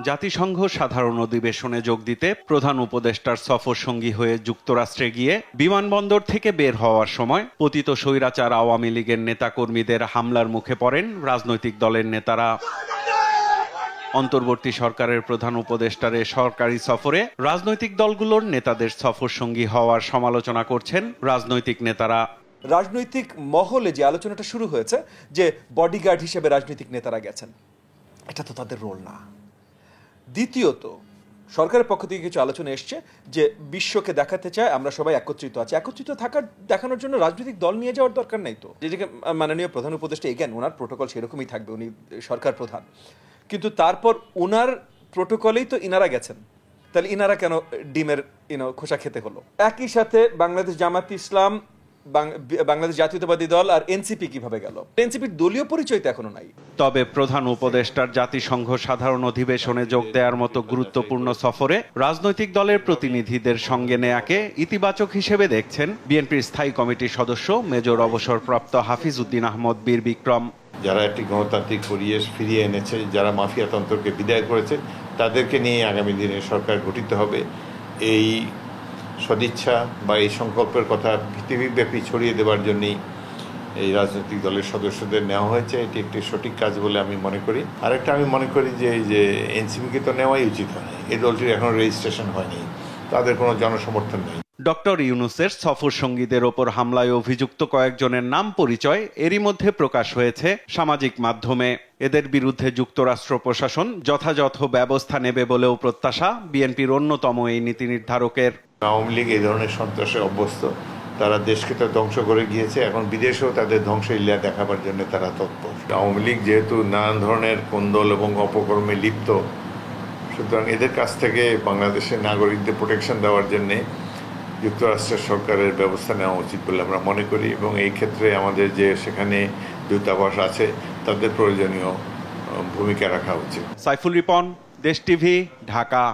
জাতিসংঘ সাধারণ অধিবেশনে যোগ দিতে প্রধান উপদেষ্টার সফর সঙ্গী হয়ে যুক্তরাষ্ট্রে গিয়ে বিমানবন্দর থেকে বের হওয়ার সময় পতিত স্বৈরাচার আওয়ামী লীগের নেতাকর্মীদের হামলার মুখে পড়েন রাজনৈতিক দলের নেতারা। অন্তর্বর্তী সরকারের প্রধান উপদেষ্টার সরকারি সফরে রাজনৈতিক দলগুলোর নেতাদের সফর সঙ্গী হওয়ার সমালোচনা করছেন রাজনৈতিক নেতারা। রাজনৈতিক মহলে যে আলোচনাটা শুরু হয়েছে যে বডিগার্ড হিসেবে রাজনৈতিক নেতারা গেছেন, এটা তো তাদের রোল না। দ্বিতীয়ত, সরকারের পক্ষ থেকে কিছু আলোচনা এসছে যে বিশ্বকে দেখাতে চায় আমরা সবাই একত্রিত আছি। একত্রিত দেখানোর জন্য রাজনৈতিক দল নিয়ে যাওয়ার দরকার নেই তো। যে মাননীয় প্রধান উপদেষ্টা এগেন ওনার প্রোটোকল সেরকমই থাকবে, উনি সরকার প্রধান, কিন্তু তারপর ওনার প্রোটোকলেই তো ইনারা গেছেন, তাহলে ইনারা কেন ডিমের খোসা খেতে হলো? একই সাথে বাংলাদেশ জামাত ইসলাম, বাংলাদেশ জাতীয়তাবাদী দল আর এনসিপি কিভাবে গেল? এনসিপির দলীয় পরিচয় তো এখনো নাই। তবে প্রধান উপদেষ্টার জাতিসংঘ সাধারণ অধিবেশনে যোগ দেওয়ার মতো গুরুত্বপূর্ণ সফরে রাজনৈতিক দলের প্রতিনিধিদের সঙ্গে নেয়াকে ইতিবাচক হিসেবে দেখছেন বিএনপির স্থায়ী কমিটির সদস্য মেজর অবসরপ্রাপ্ত হাফিজ উদ্দিন আহমদ বীর বিক্রম। যারা একটি গণতান্ত্রিক পরিবেশ ফিরিয়ে এনেছে, যারা মাফিয়াতন্ত্রকে বিদায় করেছে, তাদেরকে নিয়ে আগামী দিনে সরকার গঠিত হবে। এই সদিচ্ছা বা এই সংকল্পের কথা পৃথিবীব্যাপী ছড়িয়ে দেওয়ার জন্যই এই রাজনৈতিক দলের সদস্যদের নেওয়া হয়েছে। এটি একটি সঠিক কাজ বলে আমি মনে করি। আরেকটা আমি মনে করি যে এনসিপিকে তো নেওয়াই উচিত হয়নি। এই দলটির এখনো রেজিস্ট্রেশন হয়নি, তাদের কোনো জনসমর্থন নেই। ডক্টর ইউনূসের সফর সঙ্গীদের ওপর হামলায় অভিযুক্ত কয়েকজনের নাম পরিচয় এরই মধ্যে প্রকাশ হয়েছে সামাজিক মাধ্যমে। এদের বিরুদ্ধে যুক্তরাষ্ট্র প্রশাসন যথাযথ ব্যবস্থা নেবে বলেও প্রত্যাশা বিএনপির অন্যতম এই নীতি নির্ধারকের। আওয়ামী লীগ এই ধরনের সন্ত্রাসে অভ্যস্ত, তারা দেশকে তো ধ্বংস করে গিয়েছে, এখন বিদেশেও তাদের ধ্বংসলীলা দেখাবার জন্য তারা তৎপর। আওয়ামী লীগ যেহেতু নানান ধরনের কোন্দল এবং অপকর্মে লিপ্ত, সুতরাং এদের কাছ থেকে বাংলাদেশের নাগরিকদের প্রোটেকশন দেওয়ার জন্যে যুক্তরাষ্ট্রের সরকারের ব্যবস্থা নেওয়া উচিত বলে আমরা মনে করি, এবং এই ক্ষেত্রে আমাদের যে সেখানে দূতাবাস আছে তাদের প্রয়োজনীয় ভূমিকা রাখা উচিত। সাইফুল রিপন, দেশ টিভি, ঢাকা।